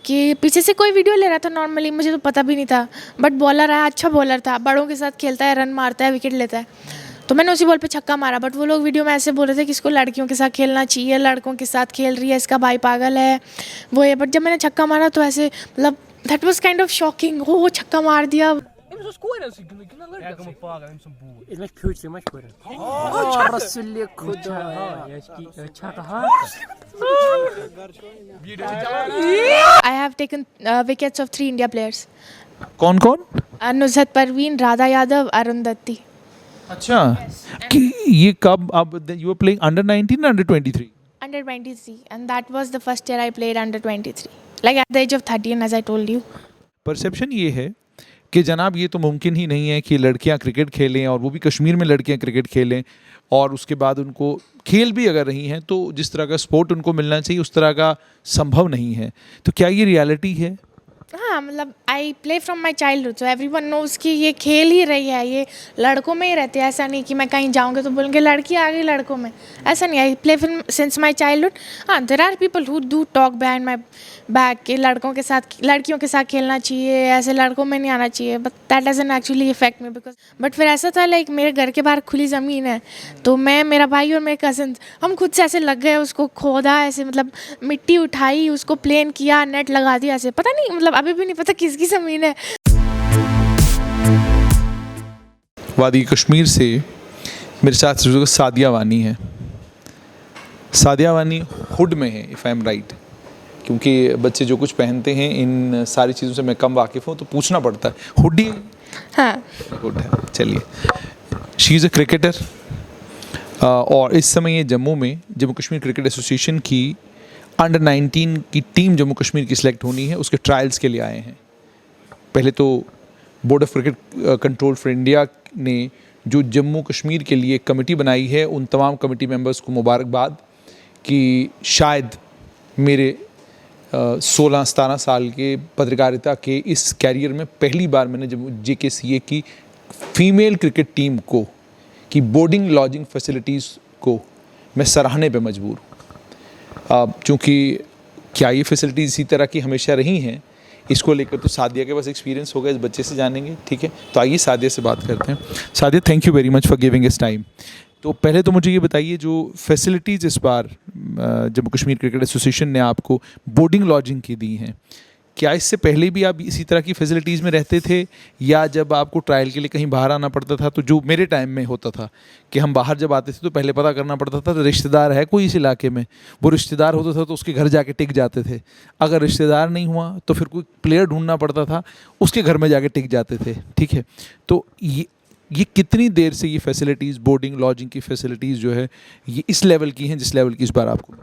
कि पीछे से कोई वीडियो ले रहा था नॉर्मली, मुझे तो पता भी नहीं था, बट बॉलर आया, अच्छा बॉलर था, बड़ों के साथ खेलता है, रन मारता है, विकेट लेता है, तो मैंने उसी बॉल पे छक्का मारा। बट वो लोग वीडियो में ऐसे बोल रहे थे कि इसको लड़कियों के साथ खेलना चाहिए, लड़कों के साथ खेल रही है, इसका भाई पागल है, वो है। बट जब मैंने छक्का मारा तो ऐसे मतलब that was kind of shocking, हो छक्का मार दिया। I have taken wickets of 3 India players. कौन कौन? नुज़हत परवीन, राधा यादव, अरुंधति. अच्छा, कि ये कब आप you are playing under 19 under 23? Under 23, and that was the first year I played under 23. Like at the age of 13, as I told you. Perception ये है कि जनाब ये तो मुमकिन ही नहीं है कि लड़कियां क्रिकेट खेलें, और वो भी कश्मीर में लड़कियां क्रिकेट खेलें, और उसके बाद उनको खेल भी अगर रही हैं तो जिस तरह का स्पोर्ट उनको मिलना चाहिए उस तरह का संभव नहीं है। तो क्या ये रियलिटी है? हाँ, मतलब I play from my childhood, so everyone knows कि ये खेल ही रही है, ये लड़कों में ही रहती है। ऐसा नहीं कि मैं कहीं जाऊँगी तो बोलेंगे लड़की आ गई लड़कों में, ऐसा नहीं। I play from since my childhood. हाँ, there are people who do talk behind my back कि लड़कों के साथ, लड़कियों के साथ खेलना चाहिए, ऐसे लड़कों में नहीं आना चाहिए, but that doesn't actually effect me because. But फिर ऐसा था लाइक मेरे घर के बाहर खुली ज़मीन है, तो मैं, मेरा भाई और मेरे कज़न, हम खुद से ऐसे लग गए, उसको खोदा, ऐसे मतलब मिट्टी उठाई, उसको प्लेन किया, नेट लगा दिया, ऐसे पता नहीं, मतलब अभी भी नहीं पता किसकी ज़मीन है। वादी कश्मीर से मेरे साथ सादिया वानी है। सादिया वानी हुड में है, इफ़ आई एम राइट, क्योंकि बच्चे जो कुछ पहनते हैं इन सारी चीज़ों से मैं कम वाकिफ़ हूँ, तो पूछना पड़ता है। हुडी? हाँ, गुड है। चलिए, शी इज़ अ क्रिकेटर, और इस समय ये जम्मू में जम्मू कश्मीर क्रिकेट एसोसिएशन की अंडर 19 की टीम जम्मू कश्मीर की सिलेक्ट होनी है, उसके ट्रायल्स के लिए आए हैं। पहले तो board of cricket control for India ने जो जम्मू कश्मीर के लिए कमेटी बनाई है, उन तमाम कमेटी मेंबर्स को मुबारकबाद कि शायद मेरे 16-17 साल के पत्रकारिता के इस कैरियर में पहली बार मैंने जब JKCA की फ़ीमेल क्रिकेट टीम को की बोर्डिंग लॉजिंग फैसिलिटीज़ को मैं सराहने पे मजबूर हूँ। चूँकि क्या ये फैसिलिटीज़ इसी तरह की हमेशा रही हैं, इसको लेकर तो सादिया के पास एक्सपीरियंस होगा, इस बच्चे से जानेंगे। ठीक है, तो आइए सादिया से बात करते हैं। Sadia, thank you very much for giving इस टाइम। तो पहले तो मुझे ये बताइए, जो फैसिलिटीज़ इस बार जम्मू कश्मीर क्रिकेट एसोसिएशन ने आपको बोर्डिंग लॉजिंग की दी हैं, क्या इससे पहले भी आप इसी तरह की फैसिलिटीज़ में रहते थे, या जब आपको ट्रायल के लिए कहीं बाहर आना पड़ता था, तो जो मेरे टाइम में होता था कि हम बाहर जब आते थे तो पहले पता करना पड़ता था तो रिश्तेदार है कोई इस इलाके में, वो रिश्तेदार होता था तो उसके घर जाके टिक जाते थे, अगर रिश्तेदार नहीं हुआ तो फिर कोई प्लेयर ढूंढना पड़ता था, उसके घर में जाके टिक जाते थे। ठीक है, तो ये कितनी देर से ये फैसिलिटीज़, बोर्डिंग लॉजिंग की फैसिलिटीज़ जो है, ये इस लेवल की हैं जिस लेवल की इस बार आपको?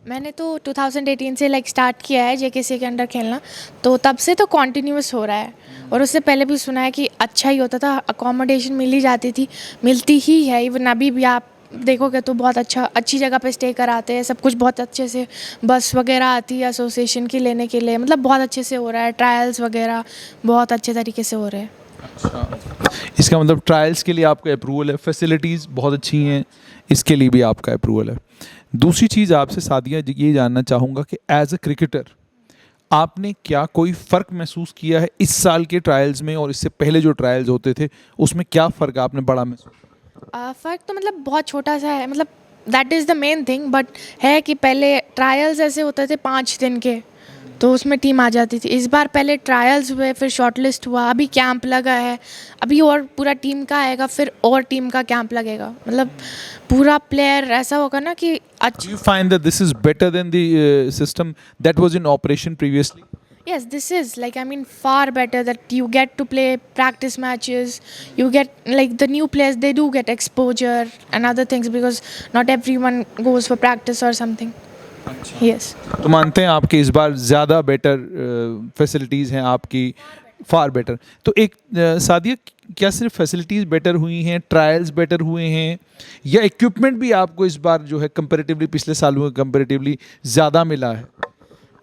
मैंने तो 2018 से लाइक स्टार्ट किया है JKCA के अंडर खेलना, तो तब से तो कॉन्टीन्यूस हो रहा है। और उससे पहले भी सुना है कि अच्छा ही होता था, अकोमोडेशन मिल ही जाती थी, मिलती ही है। इवन अभी भी आप देखोगे तो बहुत अच्छी जगह पे स्टे कराते हैं, सब कुछ बहुत अच्छे से, बस वगैरह आती है एसोसिएशन की लेने के लिए, मतलब बहुत अच्छे से हो रहा है। ट्रायल्स वगैरह बहुत अच्छे तरीके से हो रहे हैं। अच्छा, इसका मतलब ट्रायल्स के लिए आपका अप्रूवल है, फैसिलिटीज़ बहुत अच्छी हैं, इसके लिए भी आपका अप्रूवल है। दूसरी चीज़ आपसे सादिया ये जानना चाहूँगा कि एज अ क्रिकेटर आपने क्या कोई फ़र्क महसूस किया है इस साल के ट्रायल्स में और इससे पहले जो ट्रायल्स होते थे उसमें? क्या फ़र्क आपने बड़ा महसूस? फ़र्क तो मतलब बहुत छोटा सा है, मतलब that is the main thing. But है कि पहले ट्रायल्स ऐसे होते थे 5 दिन के, तो उसमें टीम आ जाती थी। इस बार पहले ट्रायल्स हुए, फिर शॉर्टलिस्ट हुआ, अभी कैंप लगा है, अभी और पूरा टीम का आएगा, फिर और टीम का कैंप लगेगा। मतलब पूरा प्लेयर ऐसा होगा ना कि Do you find that this is better than the system that was in operation previously? Yes, this is like, I mean, far better that you get to play practice matches. You get like the new players, they do get exposure and other things because not everyone goes for practice or something. Yes. तो मानते हैं आपके इस बार ज़्यादा better facilities हैं आपकी, far better. तो एक सादिया, क्या सिर्फ फैसिलिटीज़ बेटर हुई हैं, ट्रायल्स बेटर हुए हैं, या इक्विपमेंट भी आपको इस बार जो है कंपैरेटिवली पिछले सालों के कंपैरेटिवली ज़्यादा मिला है?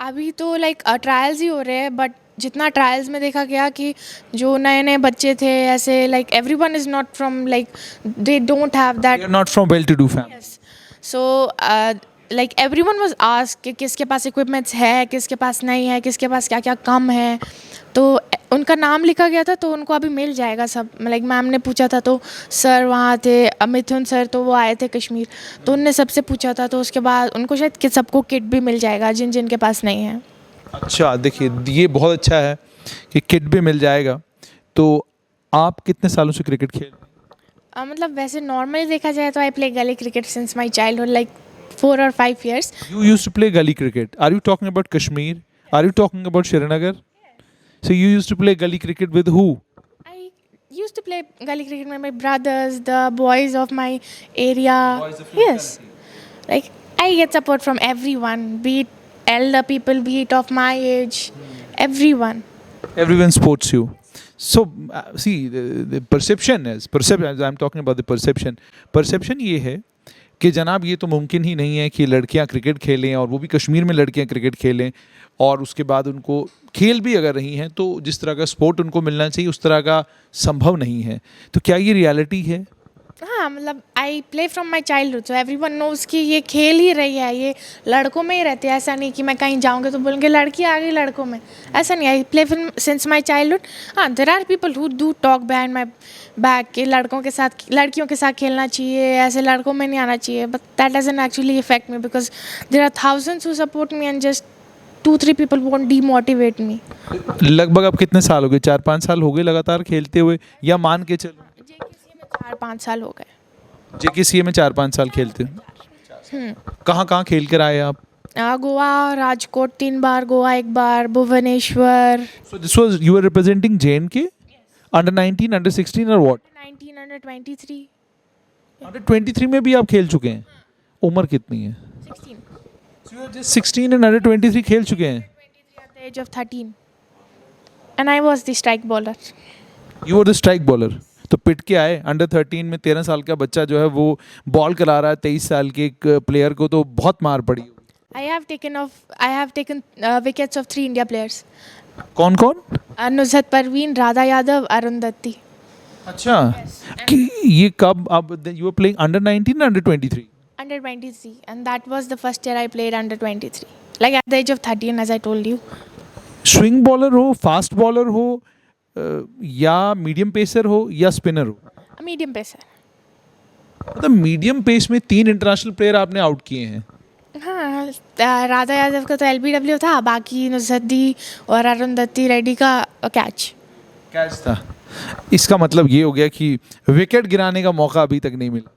अभी तो लाइक ट्रायल्स ही हो रहे हैं, बट जितना ट्रायल्स में देखा गया कि जो नए नए बच्चे थे, ऐसे like everyone is not from, like they don't have that, They are not from well-to-do families. so like everyone was asked कि किसके पास इक्विपमेंट्स है, किसके पास नहीं है, किसके पास क्या क्या कम है। तो उनका नाम लिखा गया था, तो उनको अभी मिल जाएगा सब। लाइक मैम ने पूछा था, तो सर वहाँ थे, मिथुन सर, तो वो आए थे कश्मीर, तो उनने सबसे पूछा था, तो उसके बाद उनको शायद कि सबको किट भी मिल जाएगा जिन जिन के पास नहीं है। अच्छा, देखिए ये बहुत अच्छा है कि किट भी मिल जाएगा। तो आप कितने सालों से क्रिकेट खेल रहे हैं? मतलब वैसे नॉर्मली देखा जाए तो आई प्ले गली cricket since my childhood, like 4 or 5 years. You used to play gully cricket. Are you talking about Kashmir? Are you talking about Srinagar? So you used to play gully cricket with who? I used to play gully cricket with my brothers, the boys of my area. Boys of your Yes, like I get support from everyone, be it elder people, be it of my age, everyone. Everyone supports you. So see, the perception is perception. I'm talking about the perception. Perception ये है कि जनाब ये तो मुमकिन ही नहीं है कि लड़कियां क्रिकेट खेलें, और वो भी कश्मीर में लड़कियां क्रिकेट खेलें, और उसके बाद उनको खेल भी अगर रही हैं तो जिस तरह का स्पोर्ट उनको मिलना चाहिए उस तरह का संभव नहीं है। तो क्या ये रियलिटी है? हाँ, मतलब I play from my childhood, so everyone knows कि ये खेल ही रही है, ये लड़कों में ही रहते हैं। ऐसा नहीं कि मैं कहीं जाऊँगी तो बोलेंगे लड़की आ गई लड़कों में, ऐसा नहीं। I play from since my childhood. हाँ, there are people who do talk behind my back कि लड़कों के साथ, लड़कियों के साथ खेलना चाहिए, ऐसे लड़कों में नहीं आना चाहिए, but that doesn't actually effect me because there are thousands who support me and just 2-3 people won't demotivate me. लगभग अब कितने साल हो गए? 4-5 साल हो गए लगातार खेलते हुए, या मान के चलो JKCA में 4-5 साल हो गए। JKCA में 4-5 साल खेलते हो? कहाँ कहाँ खेल कर आए आप? गोवा, राजकोट 3 बार, गोवा 1 बार, Bhubaneswar. So this was, you were representing JNK? Under 19, under 16 or what? 19, under 23, Under 23 में भी आप खेल चुके हैं? उम्र कितनी है? 16, So you are just 16 and under 23 खेल चुके हैं? 23 at the age of 13, and I was the strike bowler. You were the strike bowler. तो पिट के आए अंडर 13 में। 13 साल का बच्चा जो है वो बॉल करा रहा है 23 साल के एक प्लेयर को, तो बहुत मार पड़ी। I have taken wickets of 3 India players. कौन कौन? नुज़हत परवीन, राधा यादव, अरुंधति. अच्छा, कि ये कब? अब you are playing under 19 under 23? Under 23, and that was the first year I played under 23. Like at the age of 13, as I told you. Swing bowler हो, fast bowler हो, या मीडियम पेसर हो, या स्पिनर हो? A medium pacer. मतलब medium pace में 3 international player आपने out किए हैं। हाँ, राधा यादव का तो LBW था, बाकी नुज़हत और अरुंधति रेड्डी का कैच था। इसका मतलब ये हो गया कि विकेट गिराने का मौका अभी तक नहीं मिला।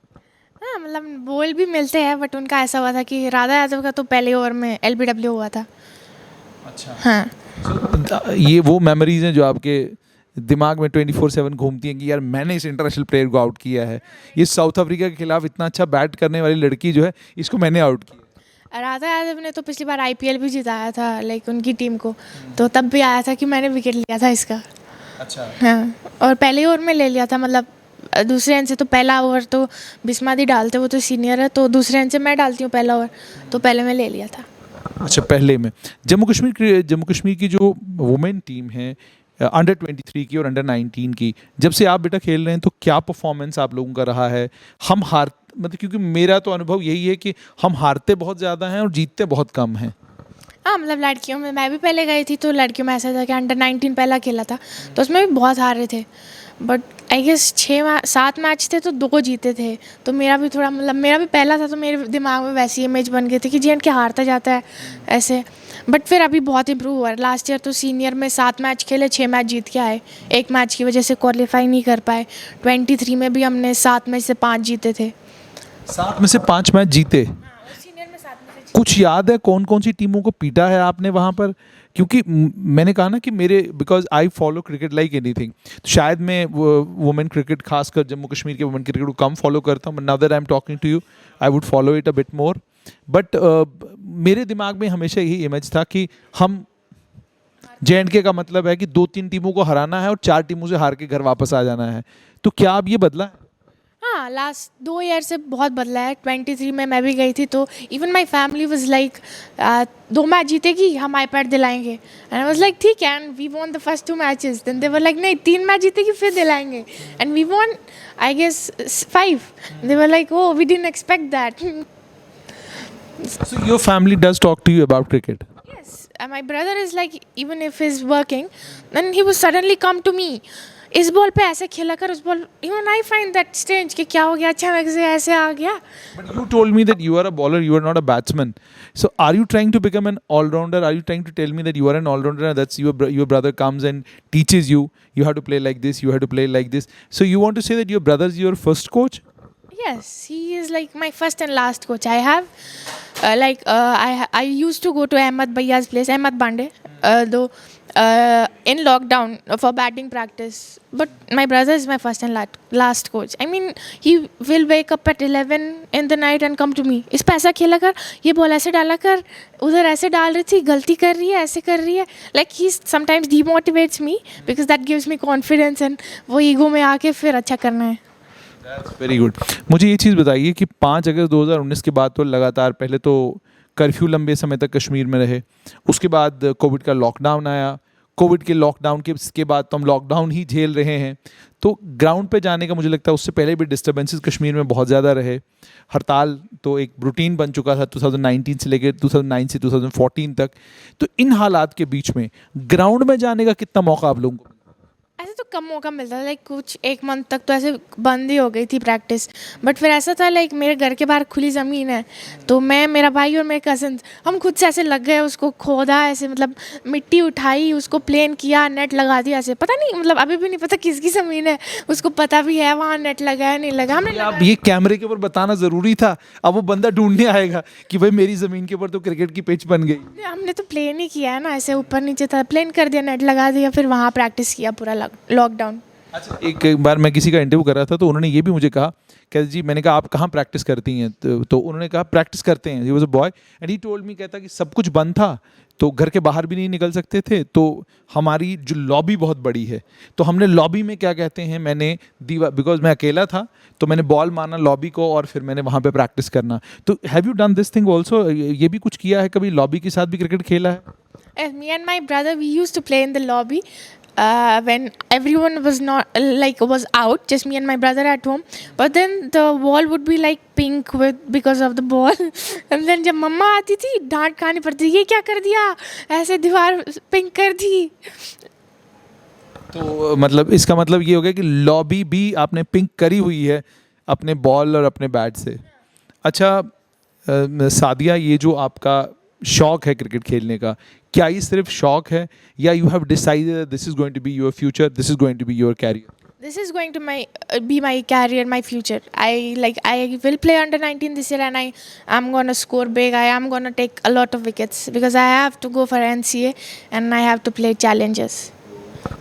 हाँ, मतलब बॉल भी मिलते हैं, बट उनका ऐसा हुआ था कि राधा यादव का तो पहले ओवर में LBW हुआ था। अच्छा, हाँ, ये वो मेमोरीज हैं जो आपके दिमाग में 24/7 घूमती हैं कि यार मैंने इस इंटरनेशनल प्लेयर को आउट किया है, ये साउथ अफ्रीका के खिलाफ इतना अच्छा बैट करने वाली लड़की जो है इसको मैंने आउट किया। राधा यादव ने तो पिछली बार IPL भी जिताया था, लाइक उनकी टीम को, तो तब भी आया था कि मैंने विकेट लिया था इसका। अच्छा, हाँ, और पहले ओवर में ले लिया था, मतलब दूसरे एंड से तो पहला ओवर तो बिस्मा दी डालते, वो तो सीनियर है, तो दूसरे एंड से मैं डालती हूँ पहला ओवर, तो पहले मैं ले लिया था। अच्छा, पहले में जम्मू कश्मीर की जो वुमेन टीम है अंडर 23 की और अंडर 19 की, जब से आप बेटा खेल रहे हैं तो क्या परफॉर्मेंस आप लोगों का रहा है? हम हार, मतलब क्योंकि मेरा तो अनुभव यही है कि हम हारते बहुत ज़्यादा हैं और जीतते बहुत कम हैं। हाँ, मतलब लड़कियों में मैं भी पहले गई थी, तो लड़कियों में ऐसा था कि अंडर 19 पहला खेला था, तो उसमें भी बहुत हारे थे, बट आई गेस 7 मैच थे तो 2 जीते थे, तो मेरा भी थोड़ा, मतलब मेरा भी पहला था, तो मेरे दिमाग में वैसी इमेज बन गई थी कि JNK हारता जाता है ऐसे, बट फिर अभी बहुत इम्प्रूव हुआ है। लास्ट ईयर तो सीनियर में 7 मैच खेले, 6 मैच जीत के आए, 1 मैच की वजह से क्वालिफाई नहीं कर पाए। 23 में भी हमने 7 में से 5 जीते थे। 7 में से 5 मैच जीते? सीनियर में 7 में से कुछ याद है कौन कौन सी टीमों को पीटा है आपने वहाँ पर? क्योंकि मैंने कहा ना कि मेरे, because I follow cricket like anything, तो शायद मैं वुमेन क्रिकेट, खासकर जम्मू कश्मीर के वुमेन क्रिकेट को कम फॉलो करता हूँ, now that I am talking to you I would follow it a bit more, but मेरे दिमाग में हमेशा यही इमेज था कि हम JNK का मतलब है कि 2-3 टीमों को हराना है और 4 टीमों से हार के घर वापस आ जाना है। तो क्या अब ये बदला है? हाँ, लास्ट 2 ईयर से बहुत बदला है। 23 में मैं भी गई थी, तो even my family was like 2 match जीतेगी हम iPad दिलाएंगे, एंड आई वॉज लाइक ठीक है, and we won the first 2 matches, then they were like नहीं 3 मैच जीतेगी फिर दिलाएंगे, and we won I guess 5, they were like oh we didn't expect that. So your family does talk to you about cricket? Yes, my brother is like, even if he's working, then he would suddenly come to me. इस ball पे ऐसे खेला कर, उस ball, even I find that strange कि क्या हो गया, अचानक से ऐसे आ गया. But you told me that you are a bowler, you are not a batsman. So are you trying to become an all-rounder? Are you trying to tell me that you are an all-rounder and that's your brother comes and teaches you, you have to play like this, you have to play like this. So you want to say that your brother is your first coach? Yes, he is like my first and last coach. I have, I used to go to Ahmed Bhaiya's place, Ahmed Bande, though in lockdown for batting practice. But my brother is my first and last coach. I mean, he will wake up at 11 in the night and come to me. इस पे ऐसा खेला कर, ये ball ऐसे डाला कर, उधर ऐसे डाल रही थी, गलती कर रही है, ऐसे कर रही है. Like he sometimes demotivates me because that gives me confidence and वो ईगो में आके फिर अच्छा करना है. That's very good. मुझे ये चीज़ बताइए कि 5 अगस्त 2019 के बाद तो लगातार पहले तो कर्फ्यू लंबे समय तक कश्मीर में रहे, उसके बाद कोविड का लॉकडाउन आया, कोविड के लॉकडाउन के बाद तो हम लॉकडाउन ही झेल रहे हैं. तो ग्राउंड पे जाने का मुझे लगता है उससे पहले भी डिस्टर्बेंसेस कश्मीर में बहुत ज़्यादा रहे. हड़ताल तो एक रूटीन बन चुका था 2019 से लेकर 2009 से 2014 तक. तो इन हालात के बीच में ग्राउंड में जाने का कितना मौका आप लोगों को? ऐसे तो कम मौका मिलता था, लाइक कुछ 1 मंथ तक तो ऐसे बंद ही हो गई थी प्रैक्टिस. बट फिर ऐसा था, लाइक मेरे घर के बाहर खुली ज़मीन है, तो मैं, मेरा भाई और मेरे कज़न, हम खुद से ऐसे लग गए, उसको खोदा ऐसे, मतलब मिट्टी उठाई, उसको प्लेन किया, नेट लगा दिया. ऐसे पता नहीं, मतलब अभी भी नहीं पता किसकी ज़मीन है, उसको पता भी है वहाँ नेट लगा है नहीं लगा. हमने अब ये कैमरे के ऊपर बताना ज़रूरी था, अब वो बंदा ढूंढने आएगा कि भाई मेरी ज़मीन के ऊपर तो क्रिकेट की पिच बन गई. हमने तो प्लेन ही किया है ना, ऐसे ऊपर नीचे था, प्लेन कर दिया, नेट लगा दिया, फिर वहाँ प्रैक्टिस किया पूरा लॉकडाउन. अच्छा, एक बार मैं किसी का इंटरव्यू कर रहा था तो उन्होंने ये भी मुझे कहा, कहते जी, मैंने कहा आप कहाँ प्रैक्टिस करती हैं, तो उन्होंने कहा प्रैक्टिस करते हैं. He was a boy and he told me, कहता कि सब कुछ बंद था तो घर के बाहर भी नहीं निकल सकते थे, तो हमारी जो लॉबी बहुत बड़ी है तो हमने लॉबी में क्या कहते हैं, मैंने दीवार, बिकॉज मैं अकेला था तो मैंने बॉल मारना लॉबी को और फिर मैंने वहाँ पे प्रैक्टिस करना. तो have you done this thing also? ये भी कुछ किया है कभी, लॉबी के साथ भी क्रिकेट खेला है? Me and my brother, we used to play in the lobby when everyone was not was out, just me and my brother at home. But then the wall would be like pink because of the ball. And then जब मम्मा आती थी डांट खानी पड़ती, ये क्या कर दिया, ऐसे दीवार पिंक कर दी. तो मतलब इसका मतलब ये हो गया कि लॉबी भी आपने पिंक करी हुई है अपने बॉल और अपने बैट से. अच्छा सादिया, ये जो आपका शौक है क्रिकेट खेलने का, क्या ये सिर्फ शौक है या you have decided this is going to be your future, this is going to be your career? This is going to be my career, my future. I will play under 19 this year and I'm going to score big. I am going to take a lot of wickets because I have to go for NCA and I have to play challenges.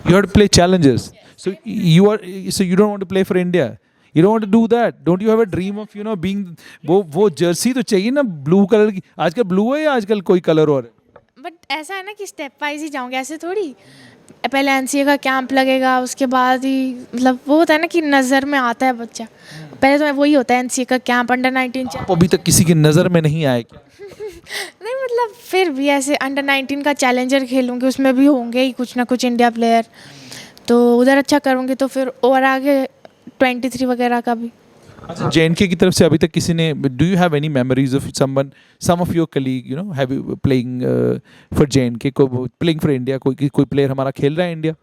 You have to play challenges. So you don't want to play for India. You don't want to do that. Don't you have a dream of being वो Jersey तो चाहिए ना blue colour की. आजकल blue है या आजकल कोई कलर और है? बट ऐसा है ना कि स्टेप वाइज ही जाऊँगी, ऐसे थोड़ी. पहले एनसीए का कैंप लगेगा, उसके बाद ही, मतलब वो होता है ना कि नज़र में आता है बच्चा. पहले तो वही होता है एनसीए का कैंप, अंडर 19. अभी तक किसी की नज़र में नहीं आए क्या? नहीं, मतलब फिर भी ऐसे अंडर 19 का चैलेंजर खेलूँगी, उसमें भी होंगे ही कुछ ना कुछ इंडिया प्लेयर, तो उधर अच्छा करूँगी तो फिर और आगे 23 वगैरह का भी. अच्छा, जेएनके की तरफ से अभी तक किसी ने, do you have any memories of some of your colleague have you playing for JNK, playing for India, कोई प्लेयर हमारा खेल रहा है इंडिया?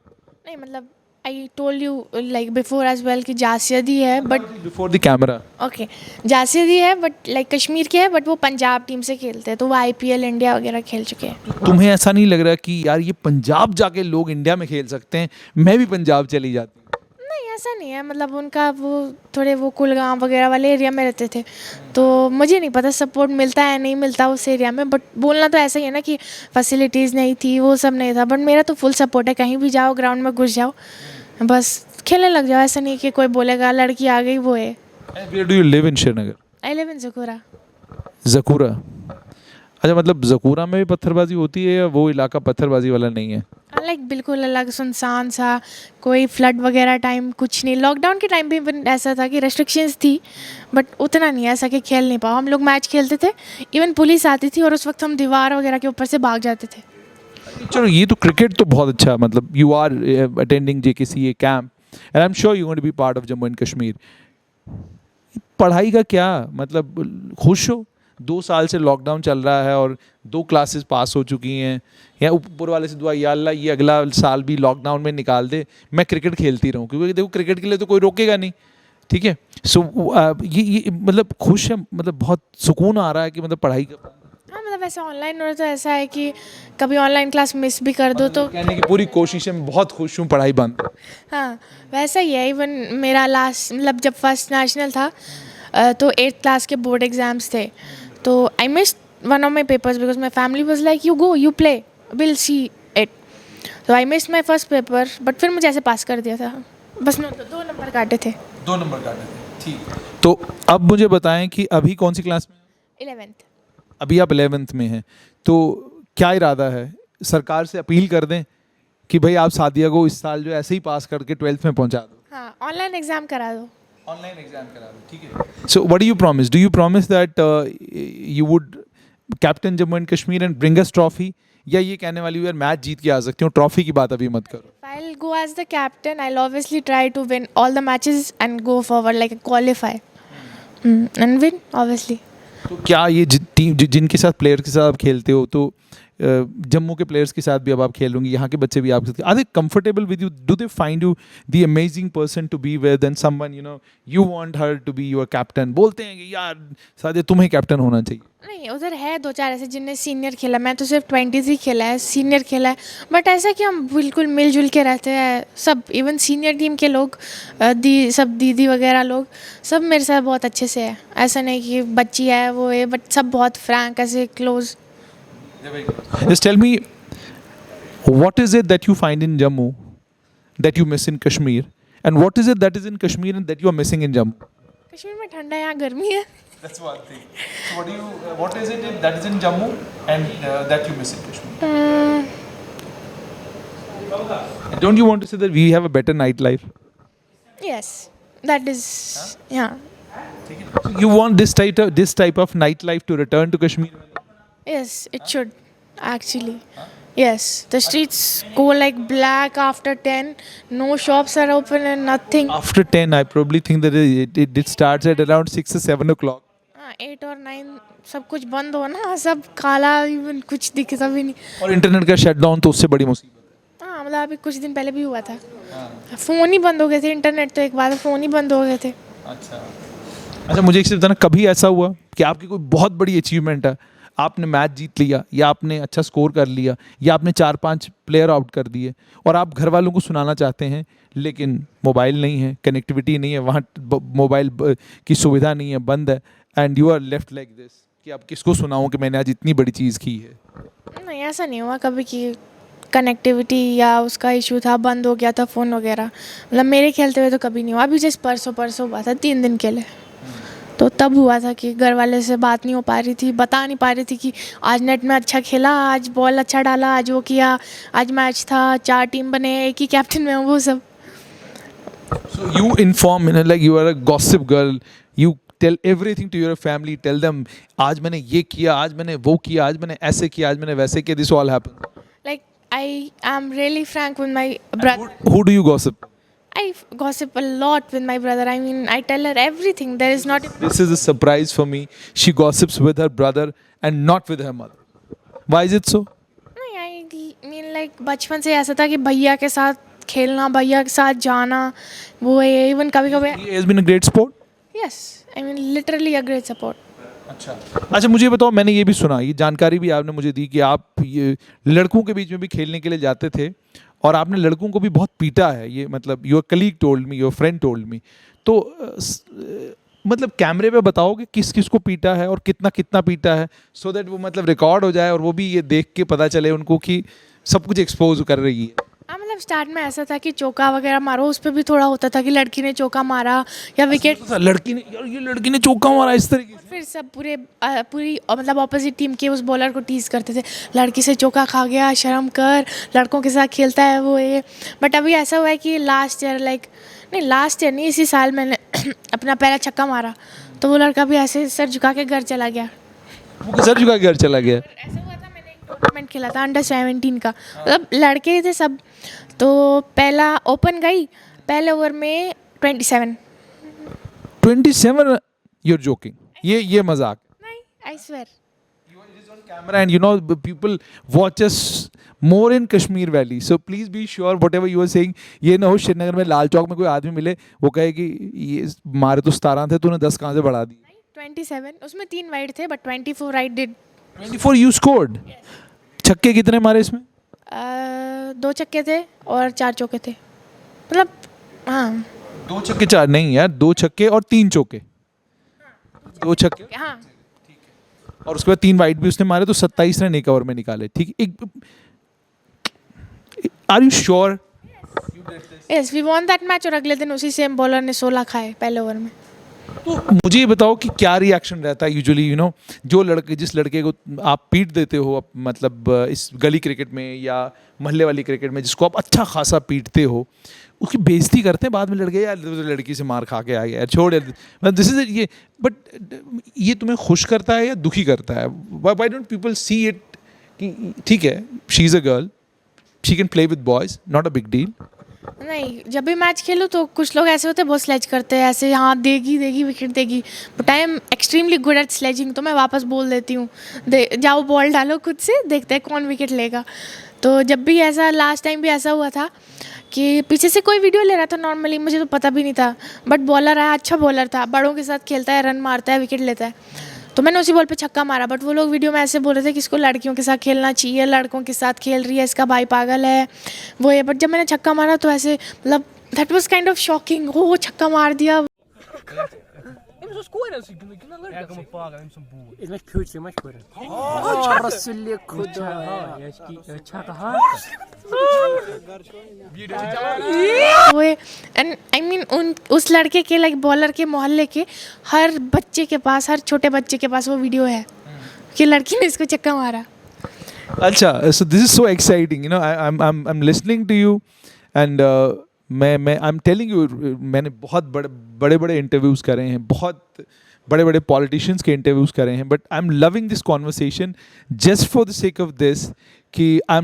नहीं, मतलब I told you like before as well कि जासिदी है, but before the camera. Okay, जासिदी है बट लाइक कश्मीर के है, बट वो पंजाब टीम से खेलते हैं, तो वो IPL इंडिया वगैरह खेल चुके हैं. तुम्हें ऐसा नहीं लग रहा कि यार ये पंजाब जाके लोग इंडिया में खेल सकते हैं, मैं भी पंजाब चली जाती? नहीं, ऐसा नहीं है, मतलब उनका वो थोड़े वो कुलगाम वगैरह वाले एरिया में रहते थे, तो मुझे नहीं पता सपोर्ट मिलता है नहीं मिलता उस एरिया में. बट बोलना तो ऐसा ही है ना कि फैसिलिटीज़ नहीं थी, वो सब नहीं था. बट मेरा तो फुल सपोर्ट है, कहीं भी जाओ ग्राउंड में घुस जाओ, बस खेलने लग जाओ. ऐसा नहीं कि कोई बोलेगा लड़की आ गई वो है. Where do you live in Srinagar? I live in Zakura. ज़कूरा. अच्छा, मतलब ज़कूरा में भी पत्थरबाजी होती है या वो इलाका पत्थरबाजी वाला नहीं है? लाइक बिल्कुल अलग सुनसान सा, कोई फ्लड वगैरह टाइम कुछ नहीं. लॉकडाउन के टाइम भी ऐसा था कि रेस्ट्रिक्शंस थी, बट उतना नहीं ऐसा कि खेल नहीं पाओ. हम लोग मैच खेलते थे, इवन पुलिस आती थी और उस वक्त हम दीवार वगैरह के ऊपर से भाग जाते थे. चलो, ये तो क्रिकेट तो बहुत अच्छा, मतलब you are attending JKCA camp and I am sure you going to be part of Jammu and Kashmir. पढ़ाई का क्या मतलब, खुश हो 2 साल से लॉकडाउन चल रहा है और 2 क्लासेस पास हो चुकी हैं, या ऊपर वाले से दुआ, या अल्लाह ये अगला साल भी लॉकडाउन में निकाल दे, मैं क्रिकेट खेलती रहूँ, क्योंकि देखो क्रिकेट के लिए तो कोई रोकेगा नहीं, ठीक है। सो ये मतलब खुश है, मतलब बहुत सुकून आ रहा है कि मतलब पढ़ाई का, हाँ मतलब ऐसा ऑनलाइन हो रहा तो ऐसा है कि कभी ऑनलाइन क्लास मिस भी कर दो तो कहने की पूरी कोशिश है, मैं बहुत खुश हूँ पढ़ाई बंद है। हाँ वैसा ही है। इवन मेरा लास्ट मतलब जब फर्स्ट नेशनल था तो 8th क्लास के बोर्ड एग्ज़ाम्स थे, तो I miss one of my papers because my family was like you go you play will see it, तो I miss my first paper, but फिर मुझे ऐसे पास कर दिया था, बस 2 नंबर काटे थे। 2 नंबर काटे थे, ठीक। तो अब मुझे बताएं कि अभी कौन सी क्लास में? 11th। अभी आप 11th में हैं, तो क्या इरादा है? सरकार से अपील कर दें कि भाई आप सादिया को इस साल जो ऐसे ही पास करके 12th में पहुंचा दो, हाँ ऑनलाइन एग्ज़ाम करा दो। ऑनलाइन एग्जाम करा दो, ठीक है। So what do you promise? Do you promise that you would captain Jammu and Kashmir and bring us trophy, या ये कहने वाली हूँ यार मैच जीत के आ सकती हूँ, ट्रॉफी की बात अभी मत करो? If I'll go as the captain, I'll obviously try to win all the matches and go forward like qualify and win obviously. तो क्या ये टीम जिनके साथ प्लेयर के साथ आप खेलते हो, तो जम्मू के प्लेयर्स के साथ भी अब आप खेलोगे, यहाँ के बच्चे भी आपके साथ, are they comfortable with you? Do they find you the amazing person to be with and someone you want her to be your captain? बोलते हैं कि यार सादिया तुम्हें कैप्टन होना चाहिए? नहीं उधर है 2-4 ऐसे जिनने सीनियर खेला, मैं तो सिर्फ 20s ही खेला है, सीनियर खेला है, बट ऐसा कि हम बिल्कुल मिलजुल के रहते हैं सब, इवन सीनियर टीम के लोग सब दीदी वगैरह लोग सब मेरे साथ बहुत अच्छे से है, ऐसा नहीं कि बच्ची है वो है, बट सब बहुत फ्रैंक ऐसे close. Just tell me, what is it that you find in Jammu that you miss in Kashmir, and what is it that is in Kashmir and that you are missing in Jammu? Kashmir में ठंडा है, यहाँ गर्मी है। That's one thing. So what is it that is in Jammu and that you miss in Kashmir? And don't you want to say that we have a better nightlife? Yes, that is yeah. So you want this type of nightlife to return to Kashmir? Yes, it should actually. Yes, the streets go like black after 10. No shops are open and nothing. After 10, I probably think that it starts at around 6 or 7 o'clock. 8 और 9 सब कुछ बंद हो ना, सब काला, even कुछ दिखता भी नहीं। और इंटरनेट का शटडाउन तो उससे बड़ी मुसीबत है। हाँ मतलब अभी कुछ दिन पहले भी हुआ था, फ़ोन ही बंद हो गए थे, इंटरनेट तो एक बार फ़ोन ही बंद हो गए थे। अच्छा मुझे एक चीज़ बताना, कभी ऐसा हुआ कि आपकी कोई बहुत बड़ी अचीवमेंट है, आपने मैच जीत लिया, या आपने अच्छा स्कोर कर लिया, या आपने 4-5 प्लेयर आउट कर दिए, और आप घर वालों को सुनाना चाहते हैं लेकिन मोबाइल नहीं है, कनेक्टिविटी नहीं है, वहाँ मोबाइल की सुविधा नहीं है, बंद है, and you are left like this कि आप किसको सुनाऊँ कि मैंने आज इतनी बड़ी चीज़ की है? नहीं ऐसा नहीं हुआ कभी कि कनेक्टिविटी या उसका इशू था, बंद हो गया था फ़ोन वगैरह, मतलब मेरे खेलते हुए तो कभी नहीं हुआ। अभी जैसे परसों हुआ था 3 दिन के लिए, तो तब हुआ था कि घर वाले से बात नहीं हो पा रही थी, बता नहीं पा रही थी कि आज नेट में अच्छा खेला, आज बॉल अच्छा डाला, आज वो किया, आज मैच था, 4 टीम बने, एक ही कैप्टन में, वो सब। So you inform, like you are a gossip girl, you tell everything to your family, tell them आज मैंने ये किया, आज मैंने वो किया, आज मैंने ऐसे किया, आज मैंने वैसे किया, this all happened. Like I am really frank with my brother. Who do you gossip? I gossip a lot with my brother. I mean, I tell her everything. There is not. This is a surprise for me. She gossips with her brother and not with her mother. Why is it so? नहीं, I mean like बचपन से ऐसा था कि भैया के साथ खेलना, भैया के साथ जाना, वो है, इवन कभी-कभी। He has been a great sport. Yes, I mean literally a great support. अच्छा मुझे बताओ, मैंने ये भी सुना, ये जानकारी भी आपने मुझे दी कि आप ये लड़कों के बीच में भी खेलने के लिए जाते थे और आपने लड़कों को भी बहुत पीटा है, ये मतलब your colleague told me, your friend told me, तो मतलब कैमरे पे बताओगे किस किस को पीटा है और कितना कितना पीटा है, सो दैट वो मतलब रिकॉर्ड हो जाए और वो भी ये देख के पता चले उनको कि सब कुछ एक्सपोज कर रही है? हाँ मतलब स्टार्ट में ऐसा था कि चौका वगैरह मारो, उस पर भी थोड़ा होता था कि लड़की ने चौका मारा या विकेट, लड़की ने, यार ये लड़की ने चौका मारा इस तरीके से, फिर सब पूरी मतलब ऑपोजिट टीम के उस बॉलर को टीज करते थे, लड़की से चौका खा गया, शर्म कर, लड़कों के साथ खेलता है वो ये। बट अभी ऐसा हुआ है कि लास्ट ईयर नहीं, इसी साल मैंने अपना पहला छक्का मारा, तो वो लड़का भी ऐसे सर झुका के घर चला गया। वो सर झुका के घर चला गया? ऐसा हुआ था, मैंने एक टूर्नामेंट खेला था अंडर 17 का, मतलब लड़के ही थे सब, तो पहला ओपन गई, पहले ओवर में 27। You're joking? ये मजाक? नहीं, I swear. It is on camera, and you know people watch us more in Kashmir Valley. So please be sure whatever you are saying. ये ना हो श्रीनगर में लाल चौक में कोई आदमी मिले वो कहे कि ये मारे तो 17 थे तूने 10 कहाँ से बढ़ा दी. 27. उसमें 3 वाइड थे but 24 I did. 24 you scored. छक्के कितने मारे इसमें? 2 छक्के थे और 4 चौके थे. मतलब हाँ. 2 छक्के 4 नहीं यार, 2 छक्के और 3 चौके. 2 छक्के हाँ. और उसके बाद 3 वाइड भी उसने मारे तो 27 रन एक ओवर में निकाले. ठीक. एक are you sure? Yes, we won that match और अगले दिन उसी सेम बॉलर ने 16 खाए पहले ओवर में. तो मुझे ये बताओ कि क्या रिएक्शन रहता है यूजुअली, यू नो, जो लड़के जिस लड़के को आप पीट देते हो मतलब इस गली क्रिकेट में या महल्ले वाली क्रिकेट में जिसको आप अच्छा खासा पीटते हो उसकी बेइज्जती करते हैं बाद में लड़के, यार लड़की से मार खा के आ गया यार छोड़ यार. मतलब दिस इज ये, बट ये तुम्हें खुश करता है या दुखी करता है? Why don't people see it कि ठीक है she is a girl, she can play with boys, not a big deal. नहीं, जब भी मैच खेलूँ तो कुछ लोग ऐसे होते हैं बहुत स्लेज करते हैं ऐसे, हाँ देगी विकेट देगी. But I am extremely good at sledging, तो मैं वापस बोल देती हूँ जाओ बॉल डालो खुद से, देखते हैं कौन विकेट लेगा. तो जब भी ऐसा लास्ट टाइम भी ऐसा हुआ था कि पीछे से कोई वीडियो ले रहा था नॉर्मली, मुझे तो पता भी नहीं था, बट बॉलर आया, अच्छा बॉलर था, बड़ों के साथ खेलता है, रन मारता है, विकेट लेता है, तो मैंने उसी बॉल पे छक्का मारा. बट वो लोग वीडियो में ऐसे बोल रहे थे कि इसको लड़कियों के साथ खेलना चाहिए, लड़कों के साथ खेल रही है, इसका भाई पागल है वो है. बट जब मैंने छक्का मारा तो ऐसे मतलब that was kind of shocking, हो छक्का मार दिया. Mas escolha assim, que não é como paga, é um burro. इसमें फ्यूज से मत कर. रसुल्ले खुदा है इसकी अच्छा कहा. वो एंड आई मीन उस लड़के के लाइक बॉलर के मोहल्ले के हर बच्चे के पास, हर छोटे बच्चे के पास वो वीडियो है कि लड़की ने इसको छक्का मारा. अच्छा, so this is so exciting, you know. I'm listening to you and मैं आई एम टेलिंग यू, मैंने बहुत बड़े बड़े इंटरव्यूज़ करे हैं, बहुत बड़े बड़े पॉलिटिशियंस के इंटरव्यूज़ करे हैं, but I am loving this conversation just for the sake of this कि I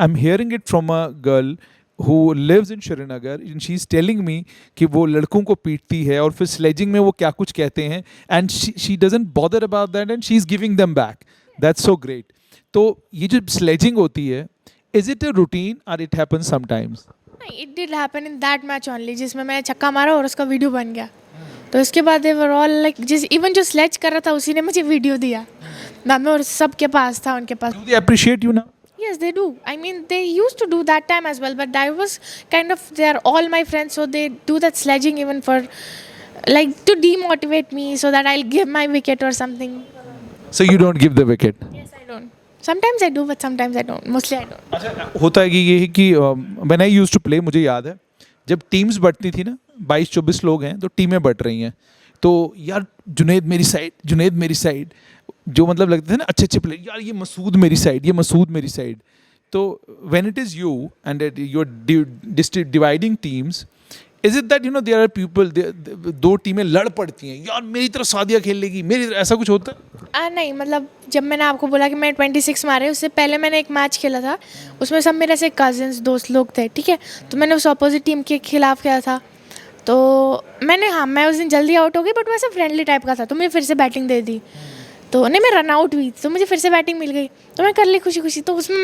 am hearing it from a girl who lives in Srinagar and she's telling me कि वो लड़कों को पीटती है और फिर स्लेजिंग में वो क्या कुछ कहते हैं and she doesn't bother about that and she's giving them back. That's so great. तो ये जो स्लेजिंग होती है, is it a routine or it happens sometimes? नहीं, it did happen in that match only जिसमें मैंने छक्का मारा और उसका वीडियो बन गया. तो इसके बाद दे वर ऑल लाइक जिस इवन जो स्लेज कर रहा था उसी ने मुझे वीडियो दिया बाद में और सबके पास था उनके पास. Do they appreciate you now? Yes, they do. I mean, they used to do that time as well, but I was kind of, they are all my friends, so they do that sledging even for, like, to demotivate me so that I'll give my wicket or something. So you don't give the wicket? Yes, I don't. Sometimes I do, but sometimes I don't. Mostly I don't. अच्छा, होता है कि ये है कि when I used to play, मुझे याद है जब टीम्स बटती थी ना, 22-24 लोग हैं तो टीमें बट रही हैं, तो यार जुनैद मेरी साइड जो मतलब लगते थे ना अच्छे प्लेयर, यार ये मसूद मेरी साइड. तो when it is you and you are dividing teams, is it that you know there are people, दो टीमें लड़ पड़ती हैं, यार मेरी तरफ सादिया खेल लेगी, मेरी तरफ, ऐसा कुछ होता है? नहीं, मतलब जब मैंने आपको बोला कि मैं 26 मारे, उससे पहले मैंने एक मैच खेला था, उसमें सब मेरे ऐसे कजिन्स दोस्त लोग थे, ठीक है, तो मैंने उस अपोजिट टीम के खिलाफ खेला था, तो मैं उस दिन जल्दी आउट हो गई, बट वैसे फ्रेंडली टाइप का था, तो मुझे फिर से बैटिंग दे दी, तो नहीं मैं रन आउट हुई, तो मुझे फिर से बैटिंग मिल गई, तो मैं कर ली खुशी. तो उसमें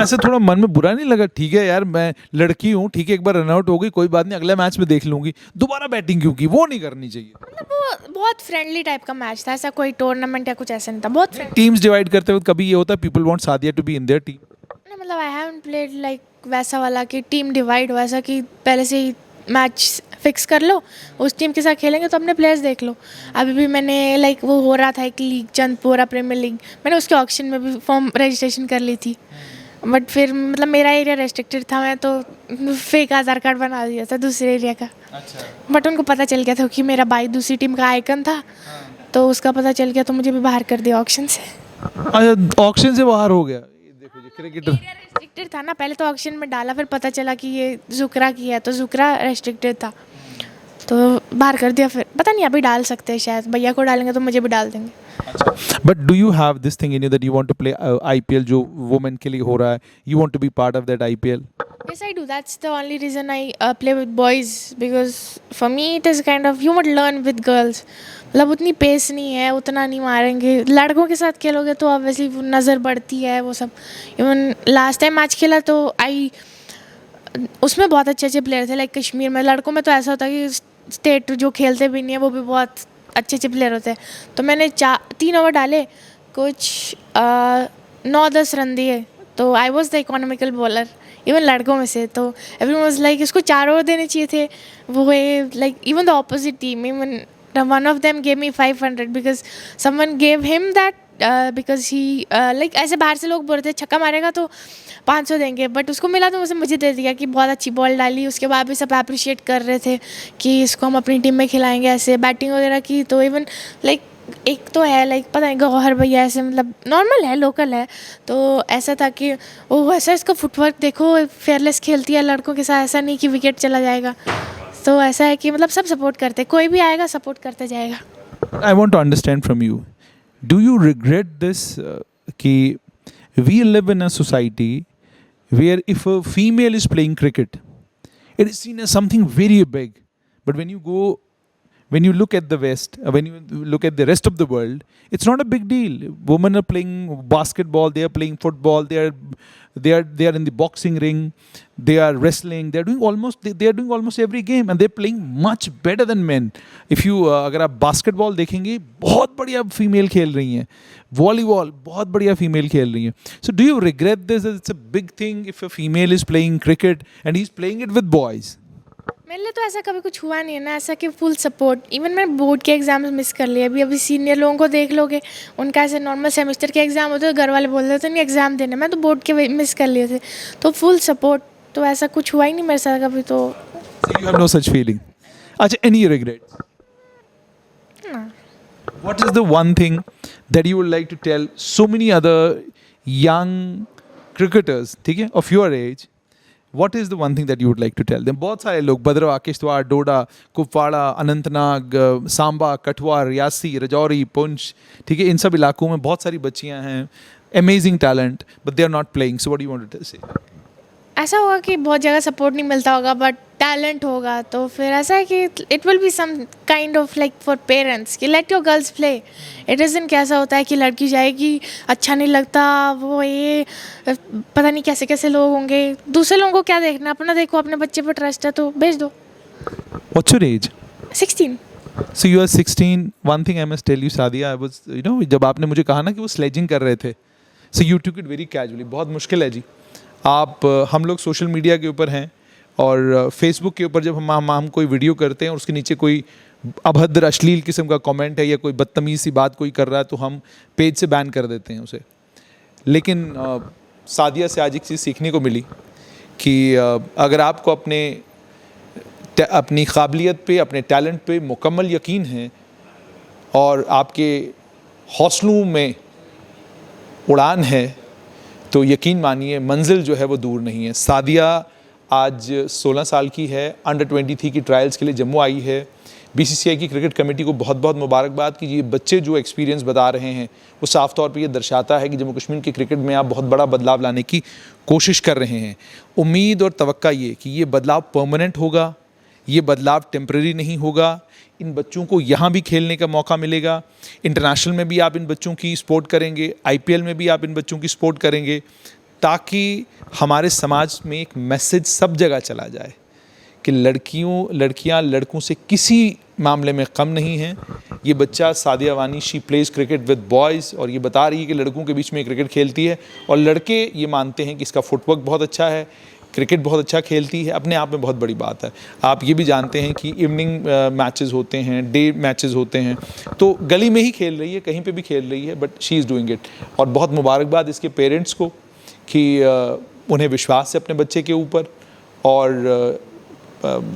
ऐसा थोड़ा मन में बुरा नहीं लगा? ठीक है यार मैं लड़की हूँ, ठीक है एक बार रन आउट हो गई कोई बात नहीं, अगले मैच में देख लूंगी, दोबारा बैटिंग क्यों की? वो नहीं करनी चाहिए. मतलब वो बहुत फ्रेंडली टाइप का मैच था, ऐसा कोई टूर्नामेंट या कुछ ऐसा नहीं था. बहुत टीम्स डिवाइड करते वक्त कभी ये होता है people want Sadia to be in their team? नहीं, मतलब आई हैवंट प्लेड लाइक वैसा वाला कि टीम डिवाइड हो, ऐसा कि पहले से ही मैच फिक्स कर लो, उस टीम के साथ खेलेंगे तो अपने प्लेयर्स देख लो. अभी भी मैंने लाइक वो हो रहा था एक लीग, चंदपुरा प्रीमियर लीग, मैंने उसके ऑक्शन में भी फॉर्म रजिस्ट्रेशन कर ली थी, बट फिर मतलब मेरा एरिया रेस्ट्रिक्टेड था, मैं तो फेक आधार कार्ड बना दिया था दूसरे एरिया का. अच्छा. बट उनको पता चल गया था कि मेरा भाई दूसरी टीम का आइकन था, तो उसका पता चल गया, तो मुझे भी बाहर कर दिया ऑक्शन से. अच्छा, ऑक्शन से बाहर हो गया. देखो जी क्रिकेटर रेस्ट्रिक्टेड था ना, पहले तो ऑक्शन में डाला, फिर पता चला कि ये जुकरा की है, तो जुकरा रेस्ट्रिक्टेड था, तो बाहर कर दिया. फिर पता नहीं अभी डाल सकते हैं, शायद भैया को डालेंगे तो मुझे भी डाल देंगे. अच्छा, but do you have this thing in you that you want to play IPL जो वुमेन के लिए हो रहा है, you want to be part of that IPL? Yes, I do. That's the only reason I play with boys, because for me it is kind of you would learn with girls. मतलब उतनी pace नहीं है, उतना नहीं मारेंगे. लड़कों के साथ खेलोगे तो ऑब्वियसली नज़र बढ़ती है वो सब. इवन लास्ट टाइम मैच खेला तो उसमें बहुत अच्छे अच्छे प्लेयर थे. लाइक कश्मीर में लड़कों में तो ऐसा होता है कि स्टेट जो खेलते भी नहीं है वो भी बहुत अच्छे अच्छे प्लेयर होते हैं. तो मैंने 3 ओवर डाले, कुछ 9-10 रन दिए, तो I was the economical bowler even लड़कों में से. तो एवरीवन वाज लाइक इसको 4 ओवर देने चाहिए थे. वो like even the opposite team, even one of them gave me 500 because someone gave him that because he like ऐसे बाहर से लोग बोल रहे थे छक्का मारेगा तो 500 देंगे, बट उसको मिला तो मुझे दे दिया कि बहुत अच्छी बॉल डाली. उसके बाद भी सब अप्रिशिएट कर रहे थे कि इसको हम अपनी टीम में खिलाएंगे, ऐसे बैटिंग वगैरह की. तो इवन लाइक एक तो है लाइक पता नहीं गौहर भैया ऐसे मतलब नॉर्मल है, लोकल है, तो ऐसा था कि ओह ऐसा इसका फुटवर्क देखो, फेयरलेस खेलती है लड़कों के साथ, ऐसा नहीं कि विकेट चला जाएगा. तो ऐसा है कि मतलब सब सपोर्ट करते, कोई भी आएगा सपोर्ट करते जाएगा. I want to understand from you, do you regret this कि we live in a society where if a female is playing cricket, it is seen as something very big, but when you look at the West, when you look at the rest of the world, it's not a big deal. Women are playing basketball, they are playing football, they are in the boxing ring, they are wrestling, they are doing almost every game, and they're playing much better than men. If you अगर आप basketball देखेंगे बहुत बढ़िया female खेल रही हैं, volleyball बहुत बढ़िया female खेल रही हैं. So do you regret this? It's a big thing if a female is playing cricket and he's playing it with boys. मेरे लिए तो ऐसा कभी कुछ हुआ नहीं है ना, ऐसा कि फुल सपोर्ट. इवन मैंने बोर्ड के एग्जाम्स मिस कर लिए. अभी सीनियर लोगों को देख लोगे, उनका ऐसे नॉर्मल सेमेस्टर के एग्ज़ाम होते हैं, घर वाले बोलते थे नहीं एग्ज़ाम देने. मैं तो बोर्ड के मिस कर लिए थे, तो फुल सपोर्ट. तो ऐसा कुछ हुआ ही नहीं मेरे साथ कभी. तो So you have no such feeling. अच्छा, any regrets? ना. What is the one thing that you would like to tell so many other young cricketers, ठीक है, of your age? What is the one thing that you would like to tell them? बहुत सारे लोग भद्रवाह, किश्तवाड़, डोडा, कुपवाड़ा, अनंतनाग, सांबा, कठुआ, रियासी, राजौरी, पुंछ, ठीक है, इन सब इलाकों में बहुत सारी बच्चियां हैं, amazing talent, but they are not playing. So what do you want to say? ऐसा होगा कि बहुत जगह सपोर्ट नहीं मिलता होगा, बट टैलेंट होगा तो फिर ऐसा है कि it will be some kind of like for parents कि let your girls play. It isn't कैसा होता है कि लड़की जाएगी, अच्छा नहीं लगता, वो ये पता नहीं कैसे कैसे लोग होंगे, दूसरे लोगों को क्या देखना, अपना देखो, अपने बच्चे पर ट्रस्ट है तो भेज दो. What's your age? 16. So you are 16. One thing I must tell you, Sadia, I was, जब आपने मुझे कहा ना कि वो स्लेजिंग कर रहे थे, so you took it very casually. बहुत मुश्किल है जी. हम लोग सोशल मीडिया के ऊपर हैं और फेसबुक के ऊपर जब हम कोई वीडियो करते हैं और उसके नीचे कोई अभद्र अश्लील किस्म का कमेंट है या कोई बदतमीज़ सी बात कोई कर रहा है तो हम पेज से बैन कर देते हैं उसे. लेकिन सादिया से आज एक चीज़ सीखने को मिली कि अगर आपको अपनी काबिलियत पे, अपने टैलेंट पे मुकम्मल यकीन है और आपके हौसलों में उड़ान है तो यकीन मानिए मंजिल जो है वो दूर नहीं है. सादिया आज 16 साल की है, अंडर 23 की ट्रायल्स के लिए जम्मू आई है. बीसीसीआई की क्रिकेट कमेटी को बहुत बहुत मुबारकबाद कि ये बच्चे जो एक्सपीरियंस बता रहे हैं वो साफ़ तौर पे ये दर्शाता है कि जम्मू कश्मीर के क्रिकेट में आप बहुत बड़ा बदलाव लाने की कोशिश कर रहे हैं. उम्मीद और तवक्का ये कि ये बदलाव परमानेंट होगा, ये बदलाव टेम्परेरी नहीं होगा. इन बच्चों को यहाँ भी खेलने का मौका मिलेगा, इंटरनेशनल में भी आप इन बच्चों की सपोर्ट करेंगे, आईपीएल में भी आप इन बच्चों की सपोर्ट करेंगे, ताकि हमारे समाज में एक मैसेज सब जगह चला जाए कि लड़कियाँ लड़कों से किसी मामले में कम नहीं हैं. ये बच्चा सादिया वानी, she plays cricket with boys, और ये बता रही है कि लड़कों के बीच में क्रिकेट खेलती है और लड़के ये मानते हैं कि इसका फुटवर्क बहुत अच्छा है, क्रिकेट बहुत अच्छा खेलती है. अपने आप में बहुत बड़ी बात है. आप ये भी जानते हैं कि इवनिंग मैचेस होते हैं, डे मैचेस होते हैं, तो गली में ही खेल रही है, कहीं पे भी खेल रही है, but she is doing it. और बहुत मुबारकबाद इसके पेरेंट्स को कि उन्हें विश्वास है अपने बच्चे के ऊपर, और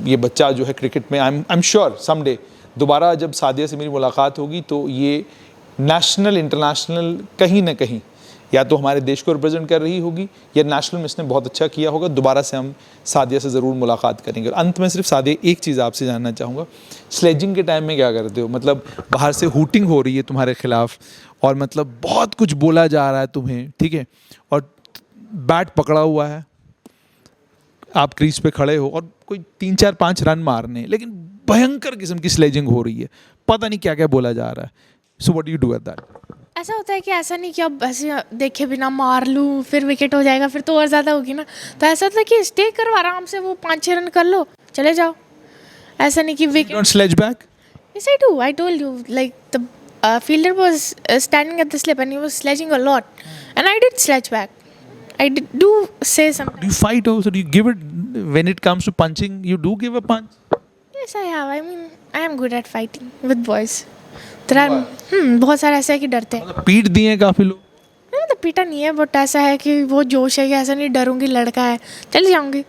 ये बच्चा जो है क्रिकेट में आई एम श्योर समडे दोबारा जब सादिया से मेरी मुलाकात होगी तो ये नेशनल इंटरनेशनल कहीं ना कहीं या तो हमारे देश को रिप्रेजेंट कर रही होगी या नेशनल में इसने बहुत अच्छा किया होगा. दोबारा से हम सादिया से ज़रूर मुलाकात करेंगे. और अंत में सिर्फ सादिया एक चीज़ आपसे जानना चाहूँगा, स्लेजिंग के टाइम में क्या करते हो? मतलब बाहर से हूटिंग हो रही है तुम्हारे खिलाफ और मतलब बहुत कुछ बोला जा रहा है तुम्हें, ठीक है, और बैट पकड़ा हुआ है, आप क्रीज पे खड़े हो और कोई 3-4-5 रन मारने हैं, लेकिन भयंकर किस्म की स्लेजिंग हो रही है, पता नहीं क्या क्या बोला जा रहा है. So what do you do at that? ऐसा होता है कि ऐसा नहीं कि अब ऐसे देखे बिना मार लूँ फिर विकेट हो जाएगा, फिर तो और ज़्यादा होगी ना. तो ऐसा होता है कि स्टे करो आराम से, वो 5-6 रन कर लो, चले जाओ. ऐसा नहीं कि wicket. Don't sledge back? Yes, I do. I told you, like the fielder was standing at the slip and he was sledging a lot, and I did sledge back. Do say something. Do you fight also? Do you give it when it comes to punching? You do give a punch? Yes, I have. I mean, I am good at fighting with boys. There are बहुत सारे ऐसे हैं कि डरते हैं. मतलब पीट दिए हैं काफी लोग. नहीं तो पीटा नहीं है, बट ऐसा है कि वो जोश है कि ऐसा नहीं डरूंगी, लड़का है, चल जाऊंगी.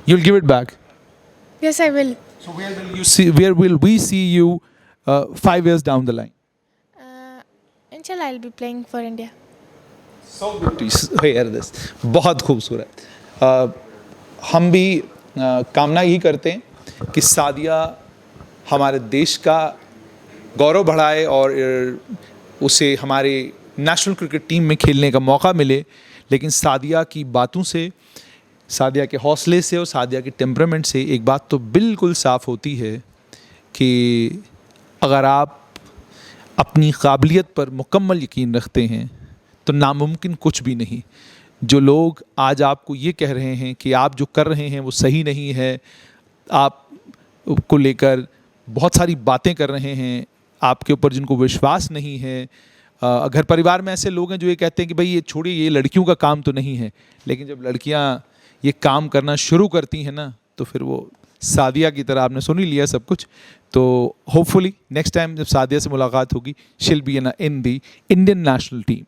You'll give it back. Yes, I will. So where will we see you 5 years down the line? Inshallah, I'll be playing for India. So good to hear this. बहुत खूबसूरत. हम भी कामना यही करते हैं कि सादिया हमारे देश का गौरव बढ़ाए और उसे हमारे नेशनल क्रिकेट टीम में खेलने का मौका मिले. लेकिन सादिया की बातों से, सादिया के हौसले से और सादिया के टेम्परामेंट से एक बात तो बिल्कुल साफ़ होती है कि अगर आप अपनी काबिलियत पर मुकम्मल यकीन रखते हैं तो नामुमकिन कुछ भी नहीं. जो लोग आज आपको ये कह रहे हैं कि आप जो कर रहे हैं वो सही नहीं है, आप को लेकर बहुत सारी बातें कर रहे हैं, आपके ऊपर जिनको विश्वास नहीं है, घर परिवार में ऐसे लोग हैं जो ये कहते हैं कि भाई ये छोड़िए, ये लड़कियों का काम तो नहीं है. लेकिन जब लड़कियां ये काम करना शुरू करती हैं ना, तो फिर वो सादिया की तरह आपने सुन ही लिया सब कुछ. तो होपफुली नेक्स्ट टाइम जब सादिया से मुलाकात होगी, she will be in the Indian national team.